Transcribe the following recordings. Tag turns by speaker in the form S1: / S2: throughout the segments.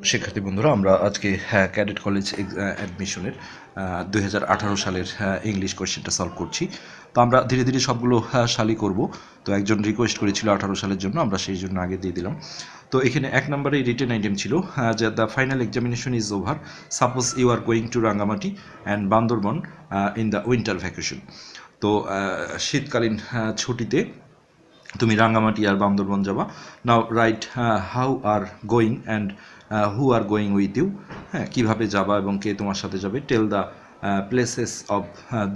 S1: শিক্ষার্থী বন্ধুরা, আমরা আজকে ক্যাডেট কলেজ অ্যাডমিশনের 2018 সালের ইংলিশ কোয়েশ্চেনটা সলভ করছি। তো আমরা ধীরে ধীরে সবগুলো সালই করব। তো একজন রিকোয়েস্ট করেছিল 18 সালের জন্য, আমরা সেই জন্য আগে দিয়ে দিলাম। তো এখানে এক নম্বরে রিটেন আইটেম ছিল যে the final examination is over, suppose you are going to Rangamati and Bandarban in the winter vacation. তো শীতকালীন ছুটিতে তুমি রাঙ্গামাটি আর বান্দরবন যাবা। Now right how are going and who are going with you. হ্যাঁ, কীভাবে যাবা এবং কে তোমার সাথে যাবে। Tell the places of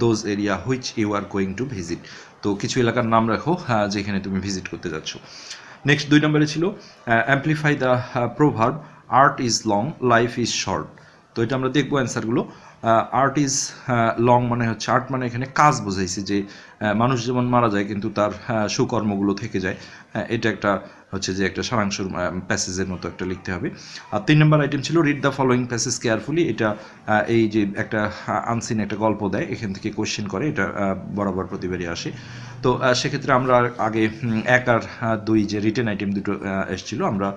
S1: those area which you are going to visit. তো কিছু এলাকার নাম রাখো যেখানে তুমি ভিজিট করতে যাচ্ছ। নেক্সট 2 নম্বরে ছিল amplify the proverb art is long life is short. তো এটা আমরা দেখবো অ্যান্সারগুলো। আর্ট ইজ লং মানে হচ্ছে, আর্ট মানে এখানে কাজ বোঝাইছে, যে মানুষ যেমন মারা যায় কিন্তু তার সুকর্মগুলো থেকে যায়। এটা একটা হচ্ছে যে একটা সারাংশ প্যাসেজের মতো একটা লিখতে হবে। আর 3 নম্বর আইটেম ছিল read the following passage carefully. এটা এই যে একটা আনসিন একটা গল্প দেয়, এখান থেকে কোয়েশ্চেন করে, এটা বরাবর প্রতিবারই আসে। তো সেক্ষেত্রে আমরা আগে 1 আর 2 যে রিটেন আইটেম দুটো এসেছিলো, আমরা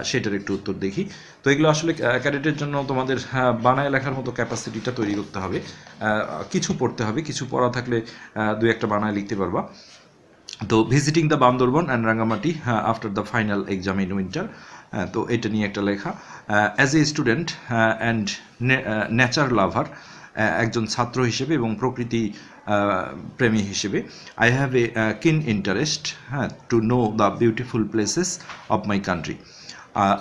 S1: সেটার একটু উত্তর দেখি। তো এগুলো আসলে ক্যাডেটের জন্য তোমাদের বানায় লেখার মতো ক্যাপাসিটিটা তৈরি করতে হবে। কিছু পড়তে হবে, কিছু পড়া থাকলে 2-1টা বানায় লিখতে পারবা। তো visiting the Bandarban and Rangamati after the final exam in winter. তো এটা নিয়ে একটা লেখা। As a student and nature lover, একজন ছাত্র হিসেবে এবং প্রকৃতি প্রেমী হিসেবে, আই হ্যাভ এ কিন interest to know the beautiful places of my country.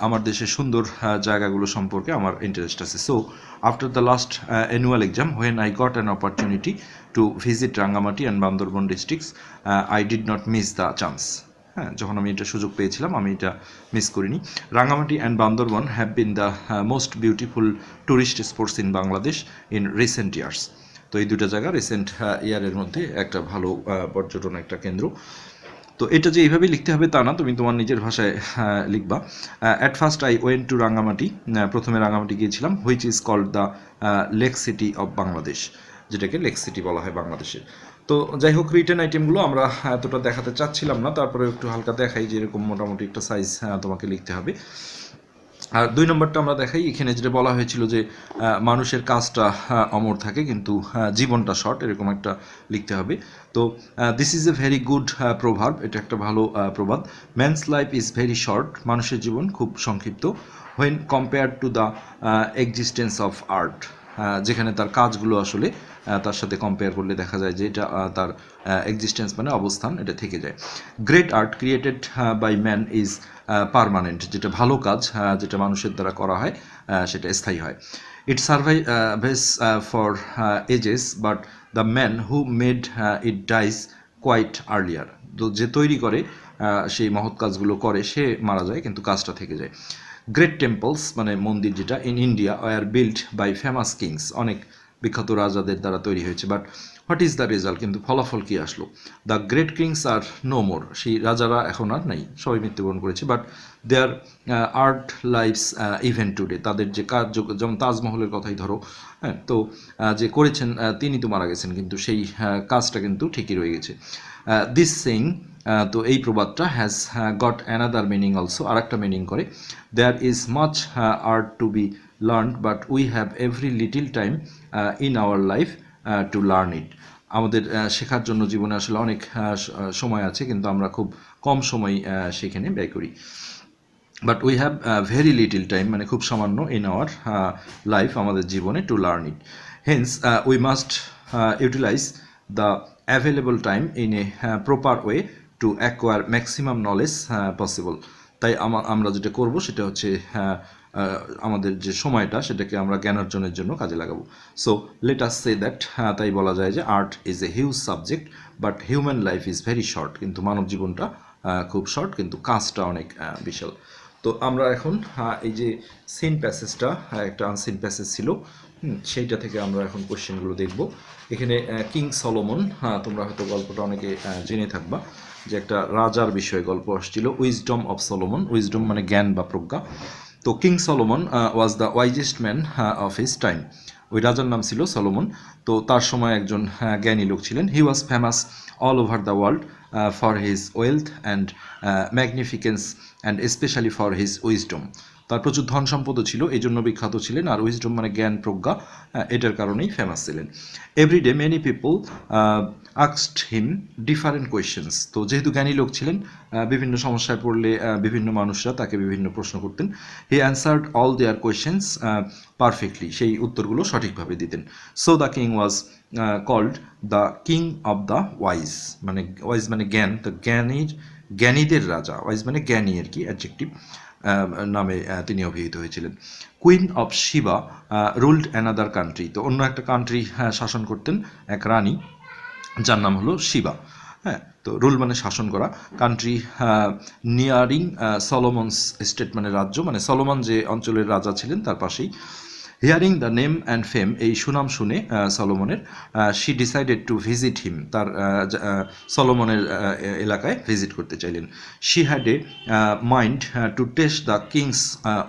S1: আমার দেশের সুন্দর জায়গাগুলো সম্পর্কে আমার ইন্টারেস্ট আছে। So after the last annual exam when I got an opportunity to visit Rangamati and Bandarban districts, I did not miss the chance. হ্যাঁ, যখন আমি এটা সুযোগ পেয়েছিলাম আমি এটা মিস করিনি। Rangamati and Bandarban have been the most beautiful tourist spots in Bangladesh in recent years. তো এই দুটো জায়গা রিসেন্ট ইয়ারের মধ্যে একটা ভালো পর্যটন একটা কেন্দ্র। তো এটা যে এইভাবেই লিখতে হবে তা না, তুমি তোমার নিজের ভাষায় লিখবা। At first I went to Rangamati, প্রথমে রাঙ্গামাটি গিয়েছিলাম, which is called the lake city of Bangladesh, যেটাকে লেক সিটি বলা হয় বাংলাদেশের। তো যাই হোক, রিটেন আইটেমগুলো আমরা এতটা দেখাতে চাচ্ছিলাম না, তারপরে একটু হালকা দেখাই যে এরকম মোটামুটি একটা সাইজ তোমাকে লিখতে হবে। আর 2 নম্বরটা আমরা দেখাই, এখানে যেটা বলা হয়েছিল যে মানুষের কাজটা অমর থাকে কিন্তু জীবনটা শর্ট, এরকম একটা লিখতে হবে। তো this is a very good proverb, এটা একটা ভালো প্রবাদ। Man's life is very short, মানুষের জীবন খুব সংক্ষিপ্ত। When compare to the existence of art, যেখানে তার কাজগুলো আসলে তার সাথে কম্পেয়ার করলে দেখা যায় যে এটা তার এক্সিস্টেন্স মানে অবস্থান, এটা থেকে যায়। Great art created by man is permanent, যেটা ভালো কাজ যেটা মানুষের দ্বারা করা হয় সেটা স্থায়ী হয়। It survives for ages but the man who made it dies quite earlier. তো যে তৈরি করে সেই মহৎ কাজগুলো করে সে মারা যায় কিন্তু কাজটা থেকে যায়। গ্রেট টেম্পলস মানে মন্দির, যেটা in India were build by famous kings, অনেক বিখ্যাত রাজাদের দ্বারা তৈরি হয়েছে। But what is the result, কিন্তু ফলাফল কী আসলো? The great kings are no more, সেই রাজারা এখন আর নাই, সবাই মৃত্যুবরণ করেছে। But their art lives even today, তাদের যে কাজ, যেমন তাজমহলের কথাই ধরো, হ্যাঁ, তো যে করেছেন তিনি তো মারা গেছেন কিন্তু সেই কাজটা কিন্তু ঠিকই রয়ে গেছে। দিস সেইং, তো এই প্রবাদটা has got another meaning also, আর একটা মিনিং করে। There is much art to be learned but we have every little time in our life to learn it. আমাদের শেখার জন্য জীবনে আসলে অনেক সময় আছে কিন্তু আমরা খুব কম সময় সেখানে ব্যয় করি। But we have very little time মানে খুব সামান্য ইন আওয়ার লাইফ, আমাদের জীবনে, to learn it. Hence we must utilise the available time in a proper way to acquire maximum knowledge possible. তাই আমরা যেটা করব সেটা হচ্ছে আমাদের যে সময়টা সেটাকে আমরা জ্ঞান অর্জনের জন্য কাজে লাগাবো। So let us say that, তাই বলা যায় যে art is a huge subject but human life is very short, কিন্তু মানব জীবনটা খুব শর্ট কিন্তু কাজটা অনেক বিশাল। তো আমরা এখন এই যে সিন প্যাসেজটা, একটা আনসিন প্যাসেজ ছিল, সেইটা থেকে আমরা এখন কোশ্চেনগুলো দেখব। এখানে কিং সলোমন, তোমরা হয়তো গল্পটা অনেকে জেনে থাকবা যে একটা রাজার বিষয়ে গল্প আসছিল, উইজডম অফ সলোমন। উইজডম মানে জ্ঞান বা প্রজ্ঞা। তো king Solomon was the wisest man of his time. ওই রাজার নাম ছিল সলোমন। তো তার সময় একজন জ্ঞানী লোক ছিলেন। He was famous all over the world for his wealth and magnificence and specially for his wisdom. তার প্রচুর ধন সম্পদও ছিল, এই জন্য বিখ্যাত ছিলেন। আর উইজডম মানে জ্ঞান, প্রজ্ঞা, এটার কারণেই ফেমাস ছিলেন। Everyday many people asked him different questions. তো যেহেতু জ্ঞানী লোক ছিলেন, বিভিন্ন সমস্যায় পড়লে বিভিন্ন মানুষরা তাকে বিভিন্ন প্রশ্ন করতেন। He answered all their questions perfectly, সেই উত্তরগুলো সঠিকভাবে দিতেন। So the king was called the king of the wise, মানে ওয়াইজ মানে জ্ঞান, তো জ্ঞানীদের রাজা, ওয়াইজ মানে জ্ঞানী আর কি, অ্যাডজেক্টিভ নামে তিনি অভিহিত হয়েছিলেন। Queen of Sheba ruled another country, তো অন্য একটা কান্ট্রি শাসন করতেন এক রানী, যার নাম হলো শিবা। হ্যাঁ, তো রুল মানে শাসন করা, কান্ট্রি নিয়ারিং সলোমনস স্টেট মানে রাজ্য, মানে সলোমন যে অঞ্চলের রাজা ছিলেন তার পাশেই। Hearing the name and fame, এই সুনাম শুনে সলোমনের, she decided to visit him, তার সলোমনের এলাকায় ভিজিট করতে চাইলেন। She had a mind to test the king's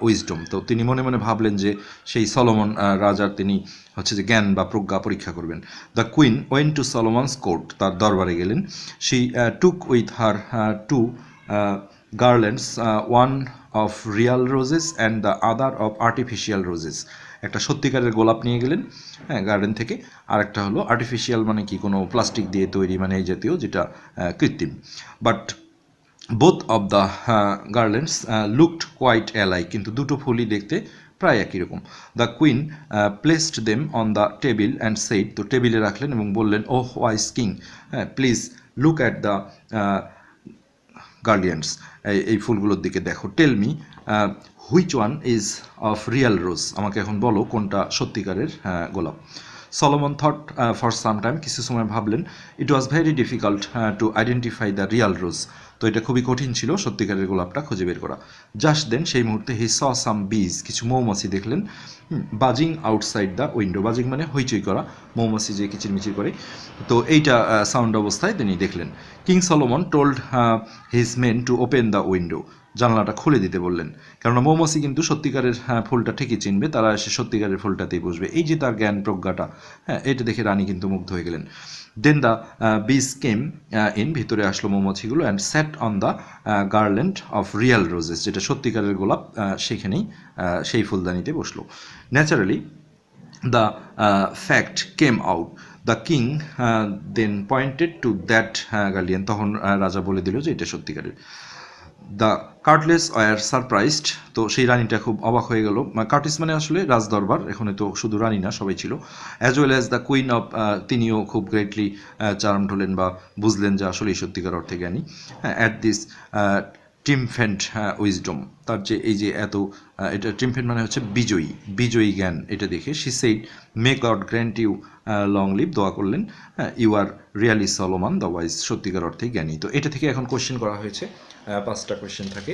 S1: wisdom, তো তিনি মনে মনে ভাবলেন যে সেই সলোমন রাজার তিনি হচ্ছে যে জ্ঞান বা প্রজ্ঞা পরীক্ষা করবেন। The queen went to Solomon's court, তার দরবারে গেলেন। She took with her two garlands, one of real roses and the other of artificial roses, একটা সত্যিকারের গোলাপ নিয়ে গেলেন, হ্যাঁ, গার্ডেন থেকে, আর একটা হলো আর্টিফিশিয়াল মানে কি কোনো প্লাস্টিক দিয়ে তৈরি, মানে এই জাতীয় যেটা কৃত্রিম। But both of the garlands looked quite alike, কিন্তু দুটো ফুলই দেখতে প্রায় একই রকম। The queen placed them on the table and said, তো টেবিলে রাখলেন এবং বললেন, ওহ ওয়াইস কিং, হ্যাঁ, please look at the garlands, এই ফুলগুলোর দিকে দেখো। Tell me which one is of real rose, আমাকে এখন বলো কোনটা সত্যিকারের গোলাপ। Solomon thought for some time, কিছু সময় ভাবলেন। It was very difficult to identify the real rose, তো এটা খুবই কঠিন ছিল সত্যিকারের গোলাপটা খুঁজে বের করা। জাস্ট দেন, সেই মুহূর্তে হি স সাম বিজ, কিছু মৌমাছি দেখলেন, বাজিং আউটসাইড দ্য উইন্ডো, বাজিং মানে হইচই করা, মৌমাছি যে কিচিরমিচির করে, তো এইটা সাউন্ড অবস্থায় তিনি দেখলেন। King Solomon told his men to open the window, জানলাটা খুলে দিতে বললেন, কেননা মৌমাছি কিন্তু সত্যিকারের ফুলটা ঠিকই চিনবে, তারা এসে সত্যিকারের ফুলটাতেই বসবে, এই যে তার জ্ঞান প্রজ্ঞাটা, হ্যাঁ, এটা দেখে রানী কিন্তু মুগ্ধ হয়ে গেলেন। দেন দ্য বিজ কেম ইন, ভিতরে আসলো মৌমাছিগুলো, and sat on the garland of real roses, যেটা সত্যিকারের গোলাপ, সেখানেই সেই ফুলদানিতে বসলো। Naturally the fact came out, the king then pointed to that garland, তখন রাজা বলে দিল যে এটা সত্যিকারের। দ্য কার্টলেস ওয়ার সারপ্রাইজড, তো সেই রানীটা খুব অবাক হয়ে গেল। কার্টিস মানে আসলে রাজদরবার, এখানে তো শুধু রানী না সবাই ছিল। As well as the queen of, তিনিও খুব গ্রেটলি চার্মড হলেন বা বুঝলেন যে আসলেই সত্যিকার অর্থে জ্ঞানী। হ্যাঁ, অ্যাট দিস ট্রিমফেন্ট উইজডম, তার যে এই যে এত, এটা ট্রিমফেন্ট মানে হচ্ছে বিজয়ী, বিজয়ী জ্ঞান, এটা দেখে she said may God grant you long live, দোয়া করলেন, হ্যাঁ, you are really Solomon the wise, সত্যিকার অর্থেই জ্ঞানী। তো এটা থেকে এখন কোয়েশ্চেন করা হয়েছে, 5টা কোয়েশ্চেন থাকে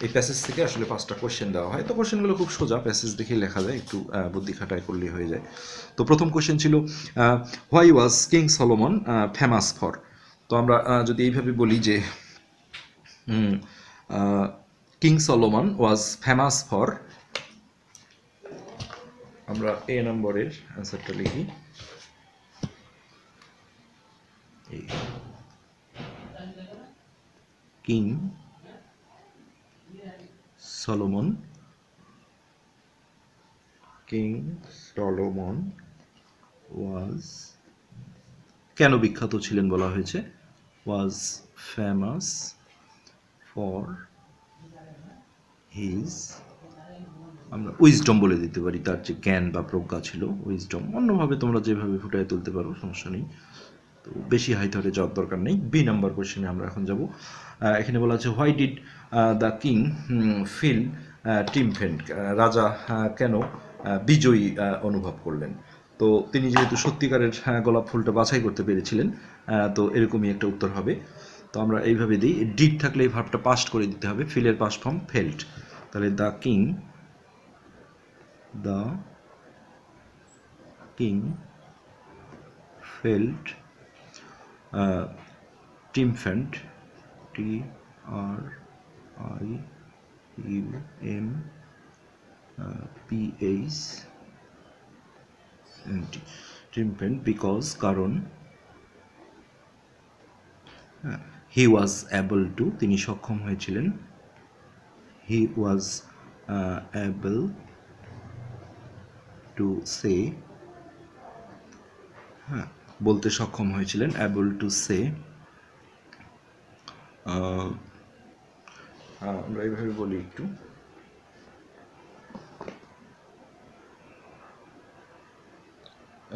S1: এই প্যাসেজ থেকে, আসলে 5টা কোয়েশ্চেন দেওয়া হয়। তো কোয়েশ্চেনগুলো খুব সোজা, প্যাসেজ দেখেই লেখা যায়, একটু বুদ্ধি খাটায় করলেই হয়ে যায়। তো প্রথম কোয়েশ্চেন ছিল, why was king Solomon famous for, তো আমরা যদি এইভাবে বলি যে king Solomon was famous for, আমরা এ নম্বরের অ্যান্সারটা লিখি, কিং সলোমন, কিং সলোমন ওয়াজ, কেন বিখ্যাত ছিলেন বলা হয়েছে, ওয়াজ ফেমাস ফর হিজ, আমরা উইজডম বলে দিতে পারি, তার যে জ্ঞান বা প্রজ্ঞা ছিল, উইজডম, অন্যভাবে তোমরা যেভাবে ফুটায় তুলতে পারো, সমস্যা নেই, তো বেশি হাই ধরে যাওয়ার দরকার নেই। বি নাম্বার কোয়েশ্চেনে আমরা এখন যাব। এখানে বলা আছে, why did the king feel triumphant, রাজা কেন বিজয়ী অনুভব করলেন, তো তিনি যেহেতু সত্যিকারের গোলাপ ফুলটা বাছাই করতে পেরেছিলেন, তো এরকমই একটা উত্তর হবে। তো আমরা এইভাবে দিই, ডিড থাকলে এই ভার্বটা পাস্ট করে দিতে হবে, ফিলের পাস্ট ফর্ম ফেল্ট, তাহলে দ্য কিং ফেল্ট ট্রিমফেন্ট, ট্রিমফেন্ট বিকজ, কারণ, হি ওয়াজ অ্যাবল টু, তিনি সক্ষম হয়েছিলেন, হি ওয়াজ able to say, হ্যাঁ বলতে সক্ষম হয়েছিলেন, able to say, আমরা এইভাবে বলি একটু,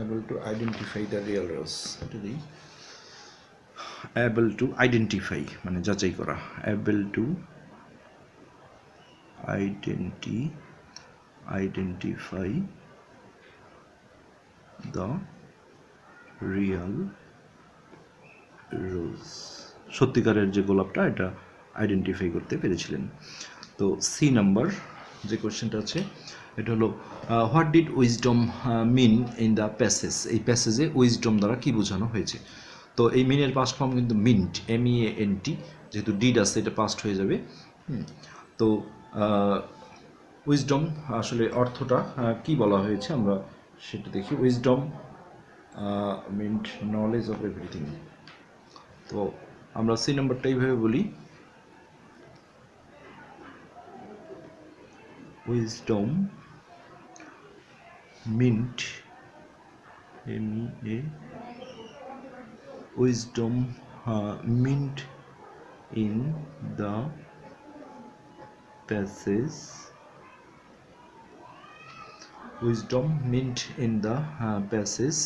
S1: able to identify the real rose, এটা দিই, able to identify মানে যাচাই করা, able to identify the real rose, সত্যিকারের যে গোলাপটা এটা আইডেন্টিফাই করতে পেরেছিলেন। তো সি নাম্বার যে কোশ্চেনটা আছে এটা হলো what did wisdom mean in the passage, এই প্যাসেজে উইজডম দ্বারা কি বোঝানো হয়েছে। তো এই মিনের পাস্ট ফর্ম কিন্তু মিন্ট, MEANT, যেহেতু ডিড আছে এটা পাস্ট হয়ে যাবে। তো উইজডম আসলে অর্থটা কি বলা হয়েছে আমরা সেটা দেখি। Wisdom mint knowledge of everything. তো আমরা সি নাম্বারটা এইভাবে বলি, wisdom mint, MEA, wisdom mint in the passage, wisdom mint in the passage,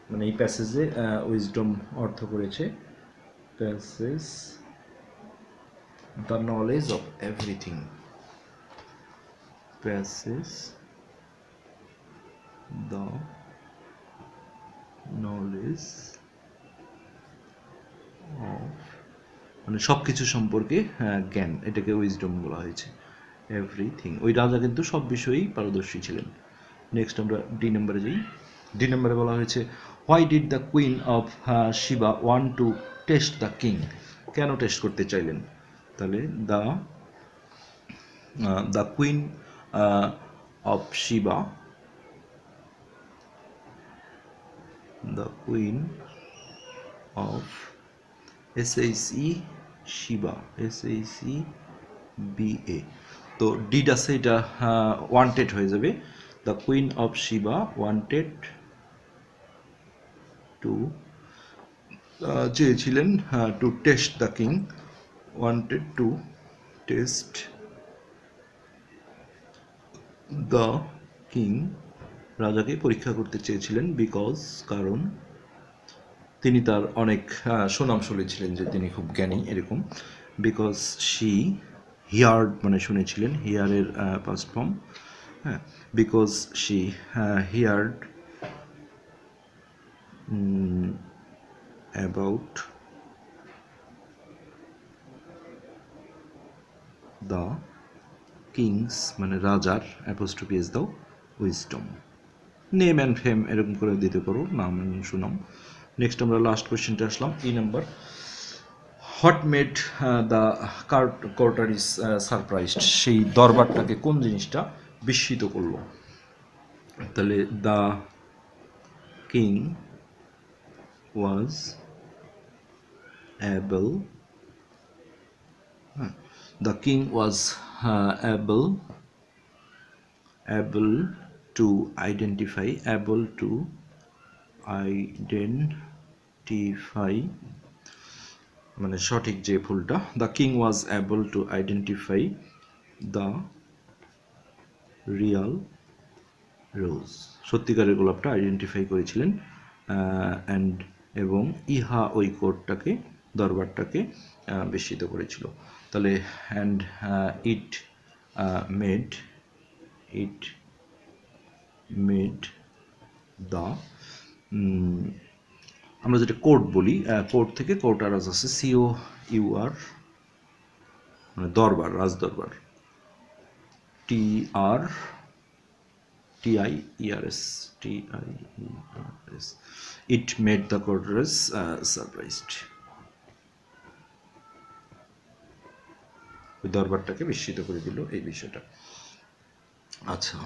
S1: মানে এই প্যাসেজে উইজডম অর্থ করেছে passage the knowledge of everything, passage the knowledge of, মানে সব কিছু সম্পর্কে জ্ঞান, এটাকে উইজডম বলা হয়েছে। এভরিথিং, ওই রাজা কিন্তু সব বিষয়েই পারদর্শী ছিলেন। নেক্সট আমরা ডি নাম্বারে যাই। ডি নাম্বারে বলা হয়েছে why did the queen of Sheba want to test the king, কেন টেস্ট করতে চাইলেন। তাহলে the queen of Sheba, the queen of SHE Sheba, SHEBA, তো ডিড আছে এটা ওয়ান্টেড হয়ে যাবে। The queen of Sheba wanted to, চেয়েছিলেন to test the king, wanted to test the king, রাজাকে পরীক্ষা করতে চেয়েছিলেন। বিকজ, কারণ তিনি তার অনেক সুনামশালী ছিলেন, যে তিনি খুব জ্ঞানী এরকম। বিকজ শি হিয়ার্ড মানে শুনেছিলেন, হিয়ারের পাস্ট ফর্ম, হ্যাঁ, because she heard about the king's মানে রাজার, অ্যাপোস্ট্রফি এস দাও, উইজডম, নেম অ্যান্ড ফেম এরকম করে দিতে পারো, নাম সুনাম। নেক্সট আমরা লাস্ট কোয়েশ্চেনটা আসলাম, E number. What made the courtier is surprised, সেই দরবারটাকে কোন জিনিসটা বিস্মিত করলো। তাহলে the king was able, the king was able to identify, মানে সঠিক যে ফুলটা, the king was able to identify the real rose, সত্যিকারের গোলাপটা আইডেন্টিফাই করেছিলেন, এবং ইহা ওই কোর্টটাকে, দরবারটাকে বিস্মিত করেছিল। তাহলে অ্যান্ড ইট মেড দ্য, আমরা যেটা কোর্ট বলি, কোর্ট থেকে কোর্টারাস আছে, COUR মানে দরবার, রাজদরবার, TIERS, it made the courtiers surprised, দরবারটাকে বিস্মিত করে দিল এই বিষয়টা। আচ্ছা,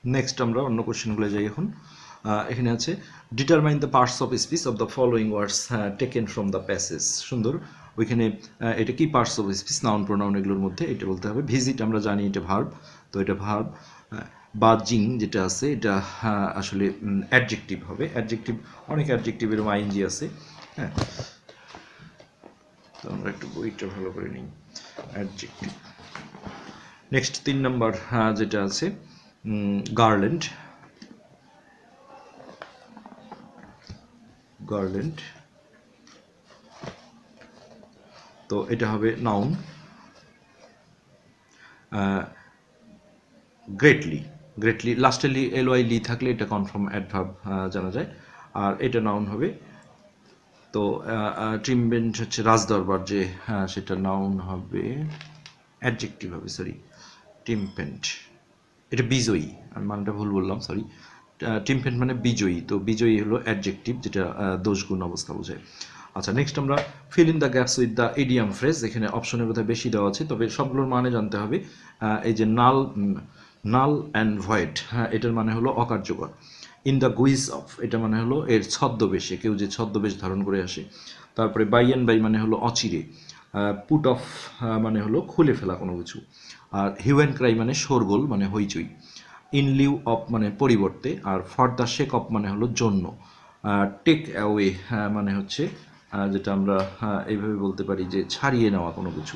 S1: নেক্সট আমরা অন্য কোশ্চেনগুলো যাই এখন। এখানে আছে determine the parts of speech of the following words taken from the passage, সুন্দর ওইখানে এটা কি parts of speech, noun pronoun এগুলোর মধ্যে এটা বলতে হবে। ভিজিট আমরা জানি এটা ভার্ব, তো এটা ভার্ব। বাজিং যেটা আছে এটা আসলে অ্যাডজেক্টিভ হবে। অ্যাডজেক্টিভ, অনেক অ্যাডজেক্টিভ এরকম আইএনজি আছে। হ্যাঁ, তো আমরা একটু বইটা ভালো করে নিই। অ্যাডজেক্টিভ। নেক্সট 3 নম্বর যেটা আছে গার্ল্যান্ড। গার্ল্যান্ড, তো এটা হবে নাউন। গ্রেটলি, গ্রেটলি লাস্টে এলওয়াই লি থাকলে এটা কনফার্ম অ্যাডভার্ব জানা যায়। আর এটা নাউন হবে। তো ট্রিমবেন্ট হচ্ছে রাজদরবার, যে সেটা নাউন হবে, অ্যাডজেক্টিভ হবে, সরি। টিমপেন্ট এটা বিজয়ী, আমি মানটা ভুল বললাম, সরি। টিমপেন্ট মানে বিজয়ী, তো বিজয়ী হলো অ্যাডজেক্টিভ, যেটা দোষগুণ অবস্থা বোঝায়। আচ্ছা, নেক্সট আমরা fill in the gaps with the idiom phrase. এখানে অপশনের কথা বেশি দেওয়া আছে, তবে সবগুলোর মানে জানতে হবে। এই যে নাল অ্যান্ড ভয়েড, এটার মানে হলো অকার্যকর। ইন দ্য গুইজ অফ, এটা মানে হলো এর ছদ্মবেশে, কেউ যে ছদ্মবেশ ধারণ করে আসে। তারপরে বাই অ্যান্ড বাই মানে হলো অচিরে। পুট অফ মানে হলো খুলে ফেলা কোনো কিছু। আর হিউ অ্যান্ড ক্রাই মানে শোরগোল, মানে হইচই। ইন লিউ অফ মানে পরিবর্তে। আর ফর দ্য শেক অফ মানে হলো জন্য। টেক অ্যাওয়ে মানে হচ্ছে যেটা আমরা এইভাবে বলতে পারি যে ছাড়িয়ে নেওয়া কোনো কিছু।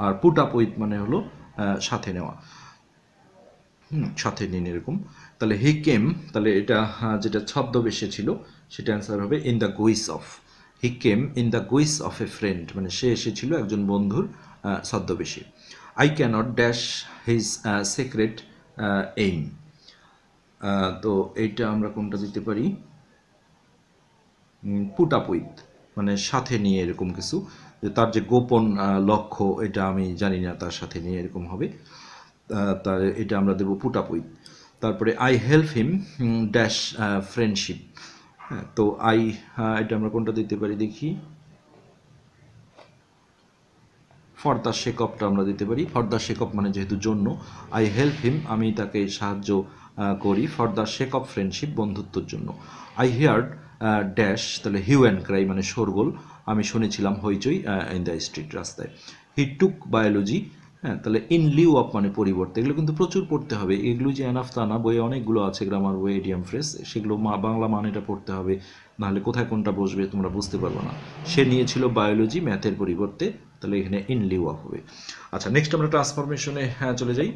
S1: আর পুট আপ উইথ মানে হলো সাথে নেওয়া, সাথে নিন এরকম। তাহলে হি কেম, তাহলে এটা যেটা ছদ্মবেশে ছিল সেটা অ্যান্সার হবে in the guise of. He came in the guise of a friend, মানে সে এসেছিল একজন বন্ধুর ছদ্মবেশে। I cannot dash his secret aim, তো এইটা আমরা কোনটা দিতে পারি, পুট আপ উইথ মানে সাথে নিয়ে এরকম কিছু, যে তার যে গোপন লক্ষ্য এটা আমি জানি না, তার সাথে নিয়ে এরকম হবে। তার এটা আমরা দেবো পুট আপ উইথ। তারপরে I help him dash friendship, হ্যাঁ, তো আই এটা আমরা কোনটা দিতে পারি দেখি, ফর দ্য শেক অফটা আমরা দিতে পারি। ফর দ্য শেক অফ মানে যেহেতু জন্য, আই হেল্প হিম আমি তাকে সাহায্য করি, for the sake of friendship বন্ধুত্বর জন্য। আই হিয়ার্ড ড্যাশ, তাহলে হিউ অ্যান্ড ক্রাই মানে শোরগোল, আমি শুনেছিলাম হইচই ইন দ্য স্ট্রিট, রাস্তায়। হি টুক বায়োলজি, হ্যাঁ, তাহলে ইন লিউ অফ মানে পরিবর্তে। এগুলো কিন্তু প্রচুর পড়তে হবে, এগুলো যে এনাফ তা না, বইয়ে অনেকগুলো আছে গ্রামার বই, ইডিয়াম ফ্রেজ, সেগুলো বাংলা মানেটা পড়তে হবে, নাহলে কোথায় কোনটা বসবে তোমরা বুঝতে পারবে না। সে নিয়েছিল বায়োলজি ম্যাথের পরিবর্তে, তাহলে এখানে ইন লিউ অফ হবে। আচ্ছা, নেক্সট আমরা ট্রান্সফরমেশনে চলে যাই।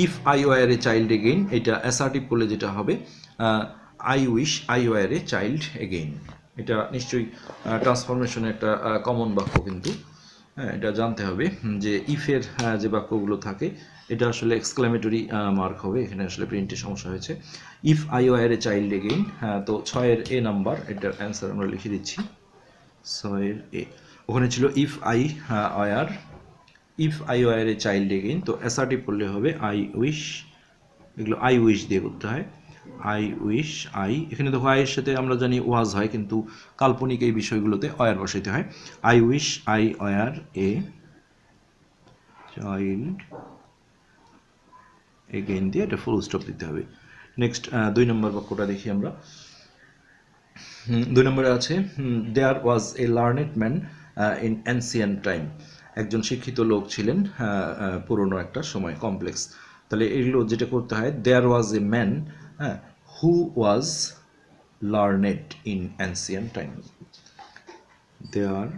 S1: If I were a child again, এটা অ্যাসার্টিভ করলে যেটা হবে I wish I were a child again. এটা নিশ্চয়ই ট্রান্সফরমেশনে একটা কমন বাক্য, কিন্তু হ্যাঁ এটা জানতে হবে যে ইফের যে বাক্যগুলো থাকে এটা আসলে এক্সক্লামেটরি মার্ক হবে, এখানে আসলে প্রিন্টে সমস্যা হয়েছে। If I were a child again, হ্যাঁ, তো 6-এর এ নাম্বার, এটার অ্যান্সার আমরা লিখে দিচ্ছি 6-এর এ। ওখানে ছিল if I were, if I were a child again, তো অ্যাসার্টিভ করলে হবে আই উইশ, এগুলো আই উইশ দিয়ে করতে হয়। আই উইশ আই, এখানে দেখো আইয়ের সাথে আমরা জানি ওয়াজ হয়, কিন্তু কাল্পনিক এই বিষয়গুলোতে অয়ার বসাইতে হয়। I wish I were a child again দিয়ে এটা ফুল স্টপ দিতে হবে। নেক্সট 2 নম্বর বাক্যটা দেখি আমরা। 2 নম্বরে আছে there was a learned man in ancient time, একজন শিক্ষিত লোক ছিলেন পুরনো একটা সময়, কমপ্লেক্স। তাহলে এগুলো যেটা করতে হয়, there was a man who was learned in ancient time, দেয়ার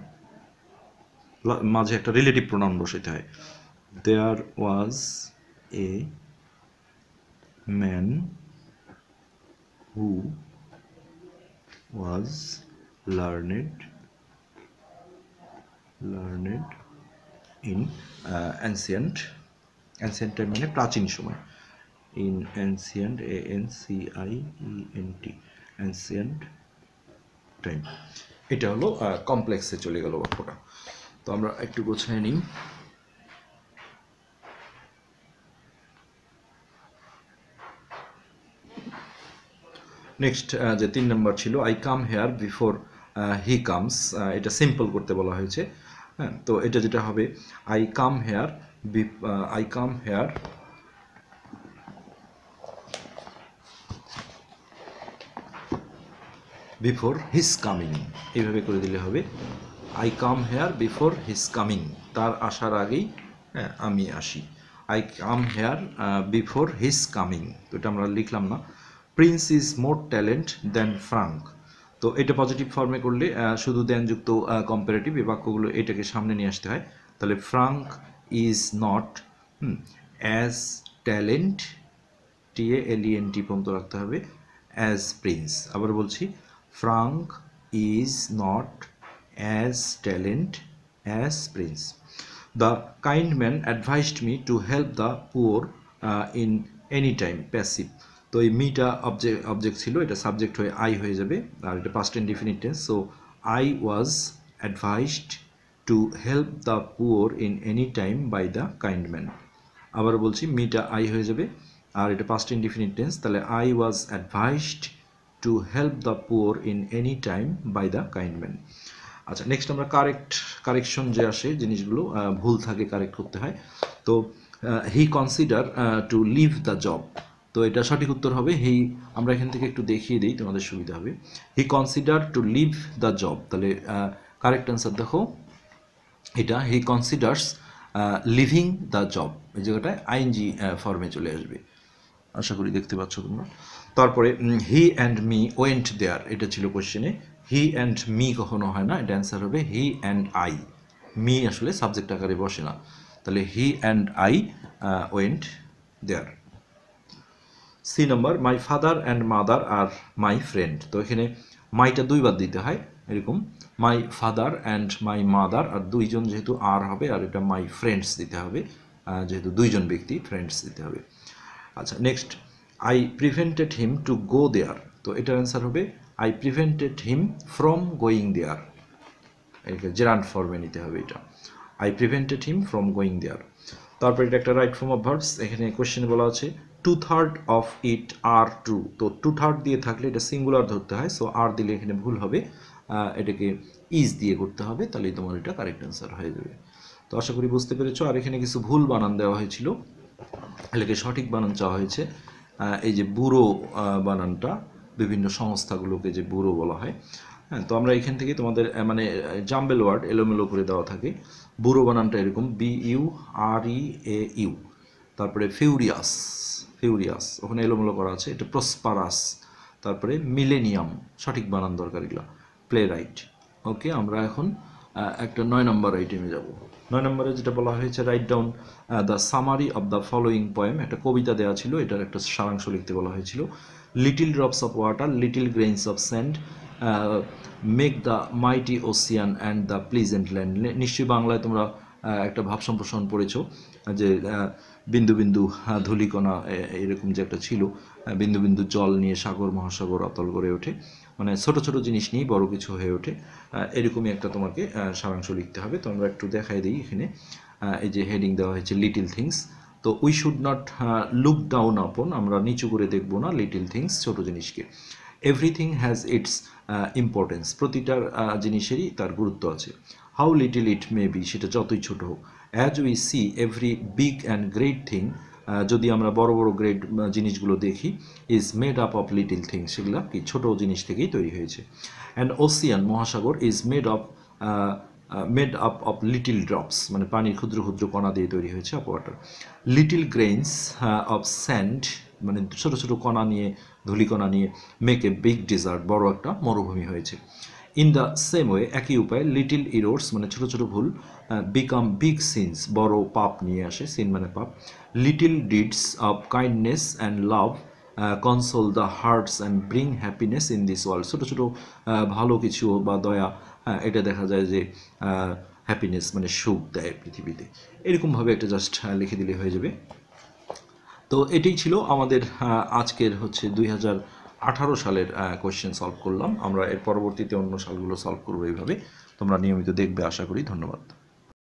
S1: মাঝে একটা রিলেটিভ প্রোনাউন বসাইতে হয়। There was a man who was learned in ancient time মানে প্রাচীন সময়, in ancient ancient time। এটা হলো কমপ্লেক্সে চলে গেল বাক্যটা। তো আমরা একটু গোছায় নিই। নেক্সট যে 3 নম্বর ছিল I come here before he comes, এটা সিম্পল করতে বলা হয়েছে, হ্যাঁ, তো এটা যেটা হবে I come here before his coming, এইভাবে করে দিলে হবে I come here before his coming, তার আসার আগেই হ্যাঁ আমি আসি। I come here before his coming, তো এটা আমরা লিখলাম না। Prince is more talent than Frank, তো এটা পজিটিভ ফর্মে করলে শুধু দেন যুক্ত কম্পারেটিভ এই বাক্যগুলো এটাকে সামনে নিয়ে আসতে হয়। তাহলে Frank is not as talent, TALENT পর্যন্ত রাখতে হবে, অ্যাজ প্রিন্স। আবার বলছি, Frank is not as talent as prince. The kind man advised me to help the poor in any time, passive. তো এই মিটা অবজেক্ট ছিল, এটা সাবজেক্ট হয়ে আই হয়ে যাবে, আর এটা past indefinite tense. So I was advised to help the poor in any time by the kind man. আবার বলছি, মিটা আই হয়ে যাবে, আর এটা পাস্ট ইনডিফিনিট টেন্স, তাহলে I was advised to help the poor in any time by the kind man. আচ্ছা, next আমরা কারেকশন যে আসে, জিনিসগুলো ভুল থাকে কারেক্ট করতে হয়। তো he consider to leave the job, তো এটা সঠিক উত্তর হবে হি। আমরা এখান থেকে একটু দেখিয়ে দিই, তোমাদের সুবিধা হবে। He consider to leave the job, তাহলে কারেক্ট অ্যান্সার দেখো এটা, he considers leaving the job, এই জায়গাটায় আইএনজি ফর্মে চলে আসবে, আশা করি দেখতে পাচ্ছ তোমরা। তারপরে he and me went there, এটা ছিল কোয়েশ্চেনে। হি অ্যান্ড মি কখনো হয় না, এটা অ্যান্সার হবে হি অ্যান্ড আই। মি আসলে সাবজেক্ট আকারে বসে না, তাহলে he and I went there. C number, my father and mother আর মাই ফ্রেন্ড, তো এখানে মাইটা দুইবার দিতে হয়, এরকম my father and my mother, আর দুইজন যেহেতু আর হবে, আর এটা মাই ফ্রেন্ডস দিতে হবে, যেহেতু দুইজন ব্যক্তি, ফ্রেন্ডস দিতে হবে। আচ্ছা, next, I prevented him to go there, তো এটার অ্যান্সার হবে I prevented him from going there, এটাকে জেরান্ড ফর্মে নিতে হবে এটা, I prevented him from going there. তারপর এটা একটা রাইট ফর্ম অফ ভার্বস, এখানে কোয়েশ্চেনে বলা আছে 2/3 অফ ইট আর ট্রু, তো 2/3 দিয়ে থাকলে এটা সিঙ্গুলার ধরতে হয়, সো আর দিলে এখানে ভুল হবে, এটাকে ইজ দিয়ে করতে হবে, তাহলেই তোমার এটা কারেক্ট অ্যান্সার হয়ে যাবে। তো আশা করি বুঝতে পেরেছো। আর এখানে কিছু ভুল বানান দেওয়া হয়েছিল, এটাকে সঠিক বানান চাওয়া হয়েছে। এই যে বুড়ো বানানটা, বিভিন্ন সংস্থাগুলোকে যে বুড়ো বলা হয়, হ্যাঁ, তো আমরা এখান থেকে তোমাদের মানে জাম্বেল ওয়ার্ড এলোমেলো করে দেওয়া থাকে। বুড়ো বানানটা এরকম BUREAU, তারপরে ফিউরিয়াস, ওখানে এলোমেলো করা আছে, এটা প্রসপারাস, তারপরে মিলেনিয়াম, সঠিক বানান দরকার এগুলো, প্লে রাইট। ওকে, আমরা এখন একটা 9 নম্বর আইটেমে যাব। 9 নম্বরে যেটা বলা হয়েছে, write down the summary of the following poem, একটা কবিতা দেওয়া ছিল, এটার একটা সারাংশ লিখতে বলা হয়েছিল। Little drops of water, little grains of sand make the mighty ocean and the pleasant land. নিশ্চয়ই বাংলায় তোমরা একটা ভাব সম্প্রসারণ পড়েছো, যে বিন্দু বিন্দু ধূলিকণা, এরকম যে একটা ছিল, বিন্দু বিন্দু জল নিয়ে সাগর মহাসাগর অতল গড়ে ওঠে, মানে ছোট ছোট জিনিস নিয়েই বড় কিছু হয়ে ওঠে, এরকমই একটা তোমাকে সারাংশ লিখতে হবে। তো আমরা একটু দেখাই দিই এখানে, এই যে হেডিং দেওয়া হয়েছে লিটিল থিংস, তো we should not look down upon, আমরা নিচু করে দেখবো না লিটিল থিংস, ছোট জিনিসকে। এভরিথিং হ্যাজ ইটস ইম্পর্টেন্স, প্রতিটার জিনিসেরই তার গুরুত্ব আছে। How little it may be, সেটা যতই ছোট হোক। As we see every big and great thing, যদি আমরা বড় বড় গ্রেট জিনিসগুলো দেখি, is made up of little things, সেগুলো কি ছোট জিনিস থেকেই তৈরি হয়েছে। অ্যান্ড ওসিয়ান, মহাসাগর, is made up of little drops, মানে পানির ক্ষুদ্র ক্ষুদ্র কণা দিয়ে তৈরি হয়েছে, of water. Little grains of sand, মানে ছোট ছোট কণা নিয়ে, ধূলিকণা নিয়ে, মেক এ বিগ ডেজার্ট, বড় একটা মরুভূমি হয়েছে। ইন দ্য সেম ওয়ে, একই উপায়ে, লিটিল ইরোর্স, মানে ছোট ছোট ভুল, বিকাম বিগ সিনস, বড় পাপ নিয়ে আসে, সিন মানে পাপ। Little deeds of kindness and love console the hertz and bring happiness in this world, ছোটো ছোটো ভালো কিছু বা দয়া, এটা দেখা যায় যে হ্যাপিনেস মানে সুখ দেয় পৃথিবীতে, এরকমভাবে একটা জাস্ট লিখে দিলে হয়ে যাবে। তো এটাই ছিল আমাদের আজকের হচ্ছে 2018 সালের কোয়েশ্চেন সলভ করলাম। আমরা এর পরবর্তীতে অন্য সালগুলো সলভ করবো এইভাবে, তোমরা নিয়মিত দেখবে আশা করি। ধন্যবাদ।